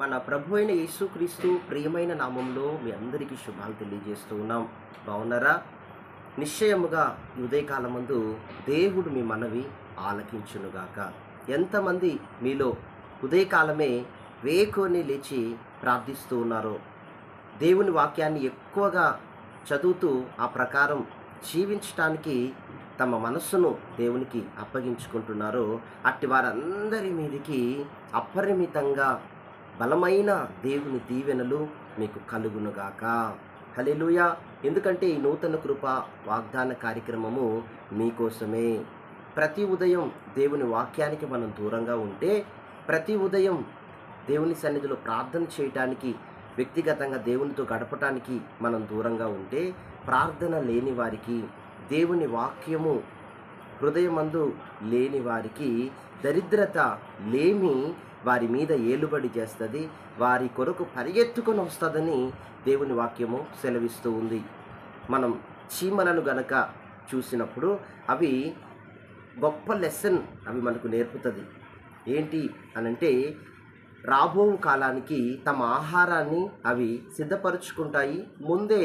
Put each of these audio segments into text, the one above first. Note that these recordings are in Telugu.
మన ప్రభు అయిన యేసుక్రీస్తు ప్రియమైన నామంలో మీ అందరికీ శుభాలు తెలియజేస్తూ ఉన్నాం. బాగున్నారా? నిశ్చయముగా ఈ ఉదయకాలమందు దేవుడు మీ మనవి ఆలకించునుగాక. ఎంతమంది మీలో ఉదయకాలమే వేకుని లేచి ప్రార్థిస్తూ ఉన్నారో, దేవుని వాక్యాన్ని ఎక్కువగా చదువుతూ ఆ ప్రకారం జీవించటానికి తమ మనస్సును దేవునికి అప్పగించుకుంటున్నారో, అట్టి వారందరి మీదికి అపరిమితంగా బలమైన దేవుని దీవెనలు మీకు కలుగునుగాక. హల్లెలూయా. ఎందుకంటే ఈ నూతన కృప వాగ్దాన కార్యక్రమము మీకోసమే. ప్రతి ఉదయం దేవుని వాక్యానికి మనం దూరంగా ఉంటే, ప్రతి ఉదయం దేవుని సన్నిధిలో ప్రార్థన చేయటానికి, వ్యక్తిగతంగా దేవునితో గడపటానికి మనం దూరంగా ఉంటే, ప్రార్థన లేని వారికి, దేవుని వాక్యము హృదయమందు లేని వారికి దరిద్రత లేమి వారి మీద ఏలుబడి చేస్తుంది, వారి కొరకు పరిగెత్తుకొని వస్తుందని దేవుని వాక్యము సెలవిస్తూ ఉంది. మనం చీమలను గనక చూసినప్పుడు అవి గొప్ప లెసన్ అవి మనకు నేర్పుతుంది. ఏంటి అనంటే, రాబో కాలానికి తమ ఆహారాన్ని అవి సిద్ధపరుచుకుంటాయి ముందే.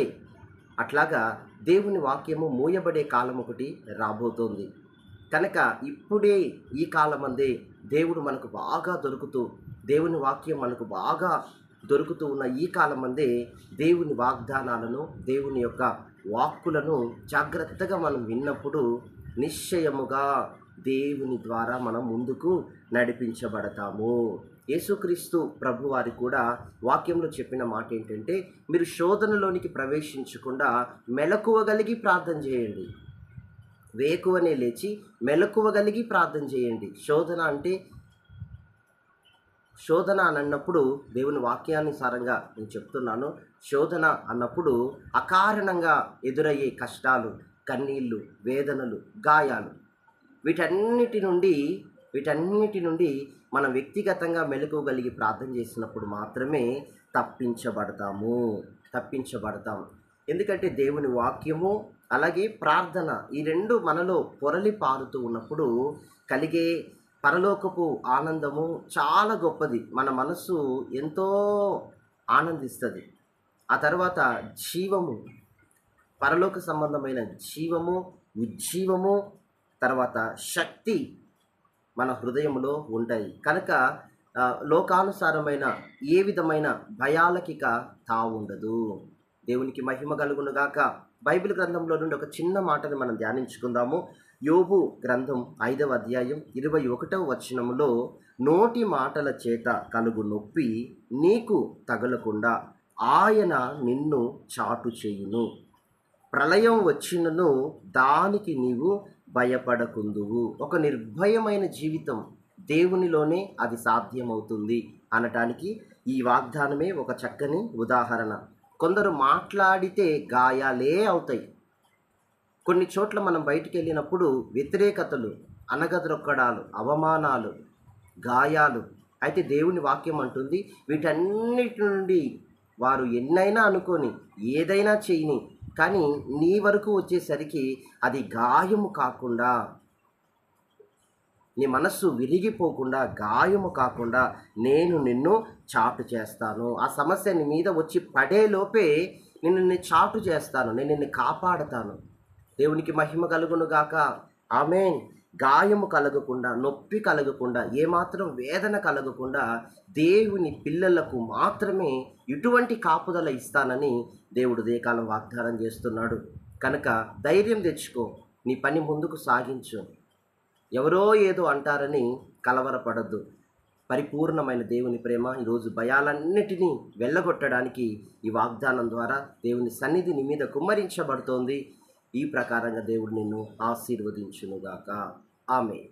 అట్లాగా దేవుని వాక్యము మూయబడే కాలం ఒకటి రాబోతోంది. కనుక ఇప్పుడే ఈ కాలమందే దేవుడు మనకు బాగా దొరుకుతూ, దేవుని వాక్యం మనకు బాగా దొరుకుతూ ఉన్న ఈ కాలమందే దేవుని వాగ్దానాలను, దేవుని యొక్క వాక్కులను జాగ్రత్తగా మనం విన్నప్పుడు నిశ్చయముగా దేవుని ద్వారా మనం ముందుకు నడిపించబడతాము. యేసుక్రీస్తు ప్రభువారి కూడా వాక్యంలో చెప్పిన మాట ఏంటంటే, మీరు శోధనలోనికి ప్రవేశించకుండా మెలకువగలిగి ప్రార్థన చేయండి. వేకువనే లేచి మెలకువగలిగి ప్రార్థన చేయండి. శోధన అని అన్నప్పుడు దేవుని వాక్యానుసారంగా నేను చెప్తున్నాను. శోధన అన్నప్పుడు అకారణంగా ఎదురయ్యే కష్టాలు, కన్నీళ్ళు, వేదనలు, గాయాలు, వీటన్నిటి నుండి మనం వ్యక్తిగతంగా మెలకువగలిగి ప్రార్థన చేసినప్పుడు మాత్రమే తప్పించబడతాం. ఎందుకంటే దేవుని వాక్యము అలాగే ప్రార్థన, ఈ రెండు మనలో పొరలి పారుతూ ఉన్నప్పుడు కలిగే పరలోకపు ఆనందము చాలా గొప్పది. మన మనస్సు ఎంతో ఆనందిస్తుంది. ఆ తర్వాత జీవము, పరలోక సంబంధమైన జీవము, ఉజ్జీవము, తర్వాత శక్తి మన హృదయంలో ఉంటాయి. కనుక లోకానుసారమైన ఏ విధమైన భయాలకిక తావుండదు. దేవునికి మహిమ కలుగునుగాక. బైబిల్ గ్రంథంలో నుండి ఒక చిన్న మాటని మనం ధ్యానించుకుందాము. యోబు గ్రంథం 5వ అధ్యాయం 21వ వచనములో, నోటి మాటల చేత కలుగు నొప్పి నీకు తగలకుండా ఆయన నిన్ను చాటు చేయును, ప్రళయం వచ్చినను దానికి నీవు భయపడకుందువు. ఒక నిర్భయమైన జీవితం దేవునిలోనే అది సాధ్యమవుతుంది అనటానికి ఈ వాగ్దానమే ఒక చక్కని ఉదాహరణ. కొందరు మాట్లాడితే గాయాలే అవుతాయి. కొన్ని చోట్ల మనం బయటికి వెళ్ళినప్పుడు వ్యతిరేకతలు, అనగదొక్కడాలు, అవమానాలు, గాయాలు. అయితే దేవుని వాక్యం అంటుంది, వీటన్నిటి నుండి వారు ఎన్నైనా అనుకొని ఏదైనా చేయని, కానీ నీ వరకు వచ్చేసరికి అది గాయము కాకుండా, నీ మనస్సు విరిగిపోకుండా, గాయము కాకుండా నేను నిన్ను చాటు చేస్తాను. ఆ సమస్య నీ మీద వచ్చి పడేలోపే నిన్ను చాటు చేస్తాను, నేను నిన్ను కాపాడతాను. దేవునికి మహిమ కలుగును గాక. ఆమేన్. గాయము కలగకుండా, నొప్పి కలగకుండా, ఏమాత్రం వేదన కలగకుండా దేవుని పిల్లలకు మాత్రమే ఇటువంటి కాపుదల ఇస్తానని దేవుడు ఉదయకాలం వాగ్దానం చేస్తున్నాడు. కనుక ధైర్యం తెచ్చుకో, నీ పని ముందుకు సాగించు. ఎవరో ఏదో అంటారని కలవరపడద్దు. పరిపూర్ణమైన దేవుని ప్రేమ ఈరోజు భయాలన్నిటినీ వెళ్ళగొట్టడానికి ఈ వాగ్దానం ద్వారా దేవుని సన్నిధి నీ మీద కుమ్మరించబడుతోంది. ఈ ప్రకారంగా దేవుడు నిన్ను ఆశీర్వదించునుగాక. ఆమేన్.